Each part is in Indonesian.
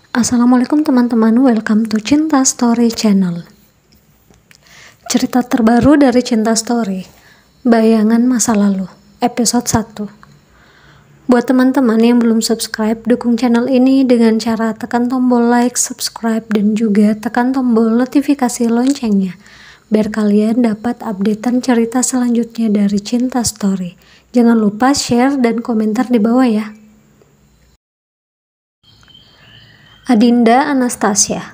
Assalamualaikum teman-teman, welcome to Cinta Story Channel. Cerita terbaru dari Cinta Story, Bayangan Masa Lalu, episode 1. Buat teman-teman yang belum subscribe, dukung channel ini dengan cara tekan tombol like, subscribe, dan juga tekan tombol notifikasi loncengnya, biar kalian dapat updatean cerita selanjutnya dari Cinta Story. Jangan lupa share dan komentar di bawah ya. Adinda Anastasia,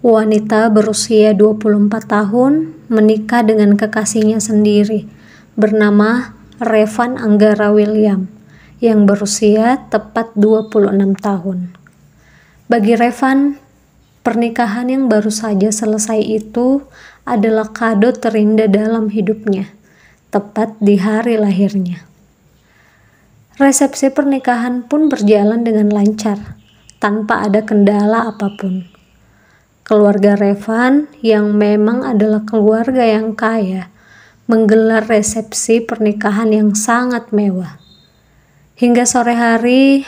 wanita berusia 24 tahun, menikah dengan kekasihnya sendiri, bernama Revan Anggara William, yang berusia tepat 26 tahun. Bagi Revan, pernikahan yang baru saja selesai itu adalah kado terindah dalam hidupnya, tepat di hari lahirnya. Resepsi pernikahan pun berjalan dengan lancar, tanpa ada kendala apapun. Keluarga Revan, yang memang adalah keluarga yang kaya, menggelar resepsi pernikahan yang sangat mewah. Hingga sore hari,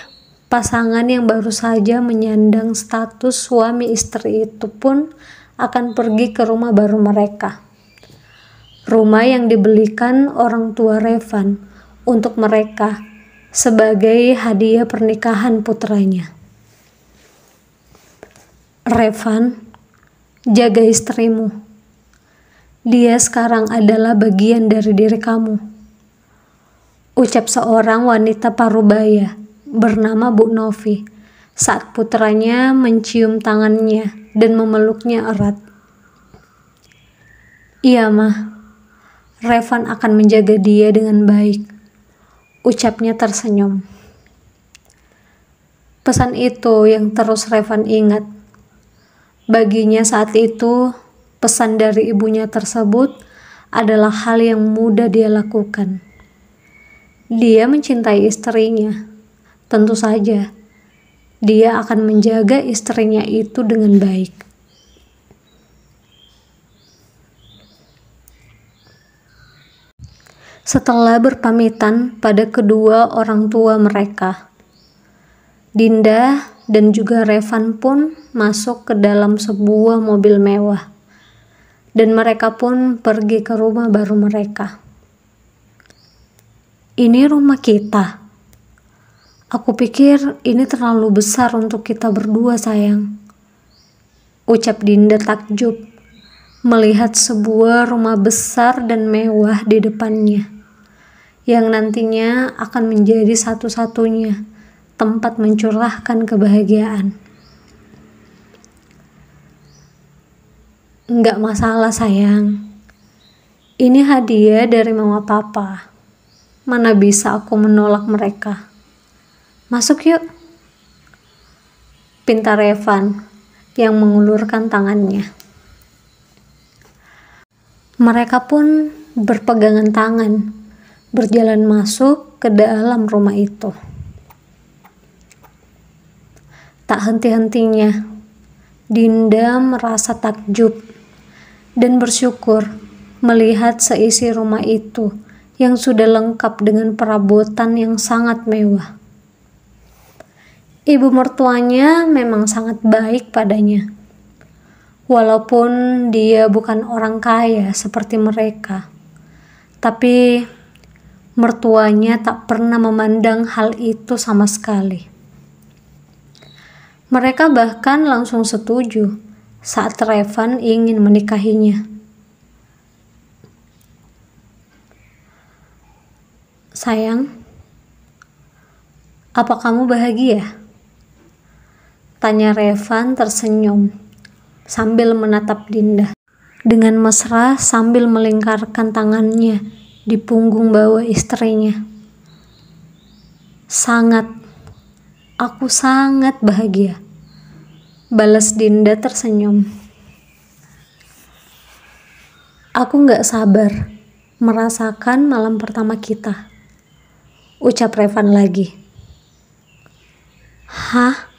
pasangan yang baru saja menyandang status suami istri itu pun akan pergi ke rumah baru mereka. Rumah yang dibelikan orang tua Revan untuk mereka sebagai hadiah pernikahan putranya. Revan, jaga istrimu. Dia sekarang adalah bagian dari diri kamu, ucap seorang wanita parubaya bernama Bu Novi saat putranya mencium tangannya dan memeluknya erat. Iya mah, Revan akan menjaga dia dengan baik, ucapnya tersenyum. Pesan itu yang terus Revan ingat. Baginya saat itu, pesan dari ibunya tersebut adalah hal yang mudah dia lakukan. Dia mencintai istrinya. Tentu saja, dia akan menjaga istrinya itu dengan baik. Setelah berpamitan pada kedua orang tua mereka, Dinda dan juga Revan pun masuk ke dalam sebuah mobil mewah, dan mereka pun pergi ke rumah baru mereka. Ini rumah kita. Aku pikir ini terlalu besar untuk kita berdua, sayang, ucap Dinda takjub melihat sebuah rumah besar dan mewah di depannya, yang nantinya akan menjadi satu-satunya tempat mencurahkan kebahagiaan. Enggak masalah, sayang. Ini hadiah dari mama papa. Mana bisa aku menolak mereka. Masuk yuk, pinta Revan yang mengulurkan tangannya. Mereka pun berpegangan tangan, berjalan masuk ke dalam rumah itu. Tak henti-hentinya, Dinda merasa takjub dan bersyukur melihat seisi rumah itu yang sudah lengkap dengan perabotan yang sangat mewah. Ibu mertuanya memang sangat baik padanya. Walaupun dia bukan orang kaya seperti mereka, tapi mertuanya tak pernah memandang hal itu sama sekali. Mereka bahkan langsung setuju saat Revan ingin menikahinya. Sayang, apa kamu bahagia? Tanya Revan tersenyum sambil menatap Dinda dengan mesra sambil melingkarkan tangannya di punggung bawah istrinya. Sangat. Aku sangat bahagia, balas Dinda tersenyum. Aku gak sabar merasakan malam pertama kita, ucap Revan lagi. Hah?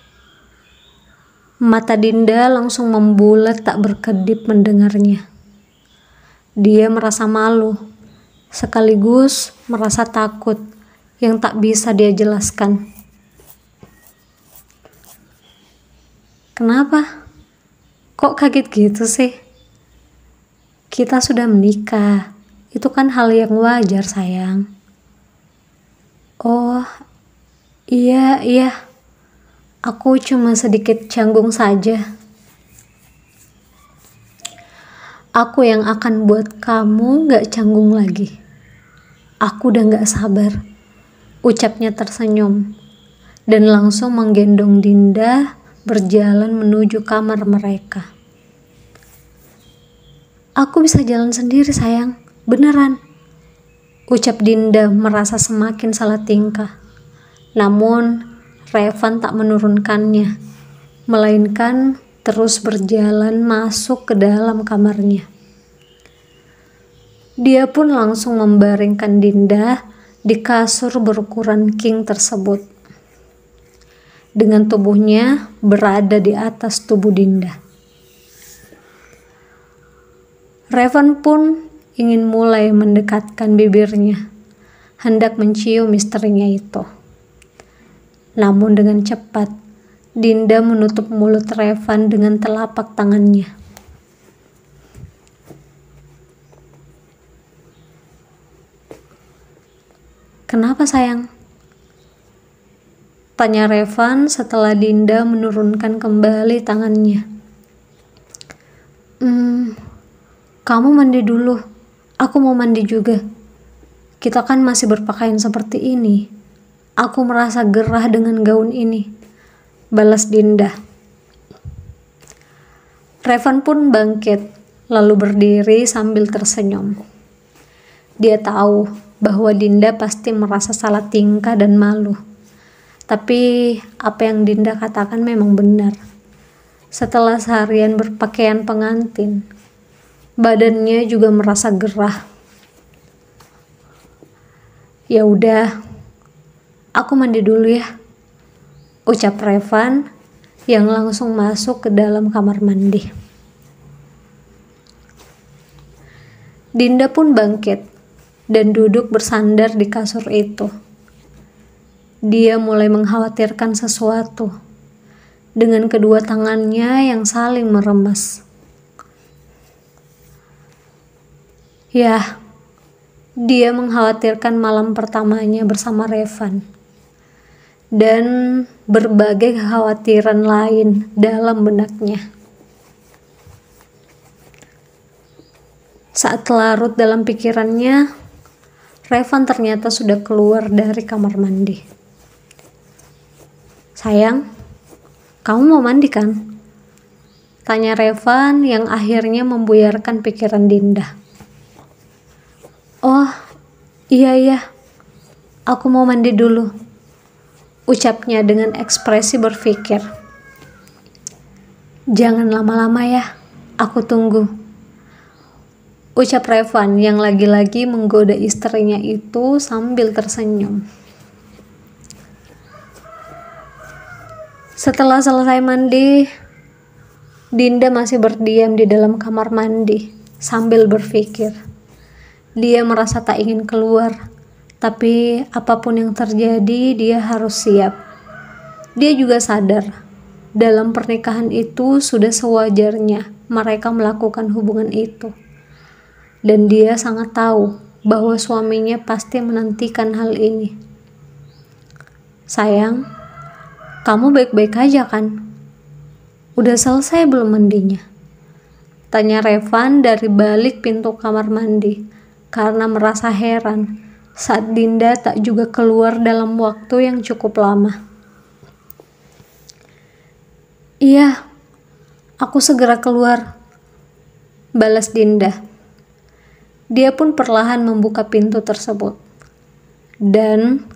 Mata Dinda langsung membulat tak berkedip mendengarnya. Dia merasa malu, sekaligus merasa takut yang tak bisa dia jelaskan. Kenapa? Kok kaget gitu sih? Kita sudah menikah. Itu kan hal yang wajar, sayang. Oh, iya. Aku cuma sedikit canggung saja. Aku yang akan buat kamu gak canggung lagi. Aku udah gak sabar. Ucapnya tersenyum. Dan langsung menggendong Dinda berjalan menuju kamar mereka. Aku bisa jalan sendiri, sayang. Beneran. Ucap Dinda merasa semakin salah tingkah. Namun, Revan tak menurunkannya, melainkan terus berjalan masuk ke dalam kamarnya. Dia pun langsung membaringkan Dinda di kasur berukuran king tersebut, dengan tubuhnya berada di atas tubuh Dinda. Revan pun ingin mulai mendekatkan bibirnya, hendak mencium istrinya itu. Namun dengan cepat, Dinda menutup mulut Revan dengan telapak tangannya. Kenapa, sayang? Tanya Revan setelah Dinda menurunkan kembali tangannya. Kamu mandi dulu. Aku mau mandi juga. Kita kan masih berpakaian seperti ini. Aku merasa gerah dengan gaun ini, balas Dinda. Revan pun bangkit, lalu berdiri sambil tersenyum. Dia tahu bahwa Dinda pasti merasa salah tingkah dan malu. Tapi apa yang Dinda katakan memang benar. Setelah seharian berpakaian pengantin, badannya juga merasa gerah. Ya udah, aku mandi dulu ya, ucap Revan yang langsung masuk ke dalam kamar mandi. Dinda pun bangkit dan duduk bersandar di kasur itu. Dia mulai mengkhawatirkan sesuatu dengan kedua tangannya yang saling meremas. Ya, dia mengkhawatirkan malam pertamanya bersama Revan dan berbagai kekhawatiran lain dalam benaknya. Saat larut dalam pikirannya, Revan ternyata sudah keluar dari kamar mandi. Sayang, kamu mau mandi kan? Tanya Revan yang akhirnya membuyarkan pikiran Dinda. Oh, iya, aku mau mandi dulu, ucapnya dengan ekspresi berpikir. Jangan lama-lama ya, aku tunggu, ucap Revan yang lagi-lagi menggoda istrinya itu sambil tersenyum. Setelah selesai mandi, Dinda masih berdiam di dalam kamar mandi sambil berpikir. Dia merasa tak ingin keluar, tapi apapun yang terjadi dia harus siap. Dia juga sadar, dalam pernikahan itu sudah sewajarnya mereka melakukan hubungan itu. Dan dia sangat tahu bahwa suaminya pasti menantikan hal ini. Sayang, kamu baik-baik aja kan? Udah selesai belum mandinya? Tanya Revan dari balik pintu kamar mandi, karena merasa heran saat Dinda tak juga keluar dalam waktu yang cukup lama. Iya, aku segera keluar, balas Dinda. Dia pun perlahan membuka pintu tersebut. Dan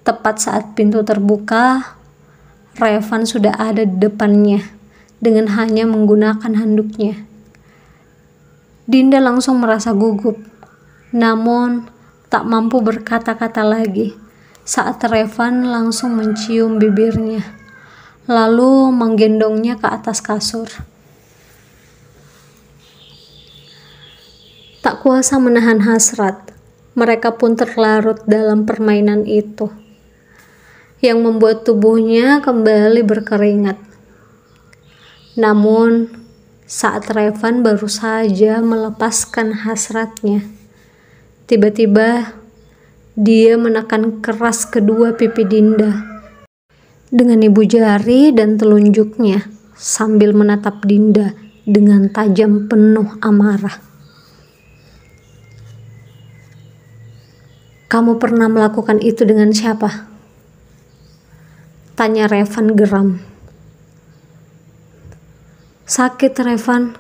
tepat saat pintu terbuka, Revan sudah ada di depannya dengan hanya menggunakan handuknya. Dinda langsung merasa gugup, namun tak mampu berkata-kata lagi saat Revan langsung mencium bibirnya, lalu menggendongnya ke atas kasur. Tak kuasa menahan hasrat, mereka pun terlarut dalam permainan itu, yang membuat tubuhnya kembali berkeringat. Namun, saat Revan baru saja melepaskan hasratnya, tiba-tiba dia menekan keras kedua pipi Dinda dengan ibu jari dan telunjuknya sambil menatap Dinda dengan tajam penuh amarah. "Kamu pernah melakukan itu dengan siapa?" tanya Revan geram. "Sakit, Revan,"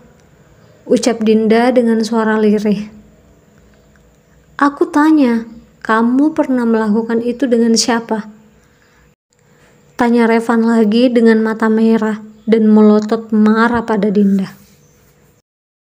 ucap Dinda dengan suara lirih. "Aku tanya, kamu pernah melakukan itu dengan siapa?" tanya Revan lagi dengan mata merah dan melotot marah pada Dinda.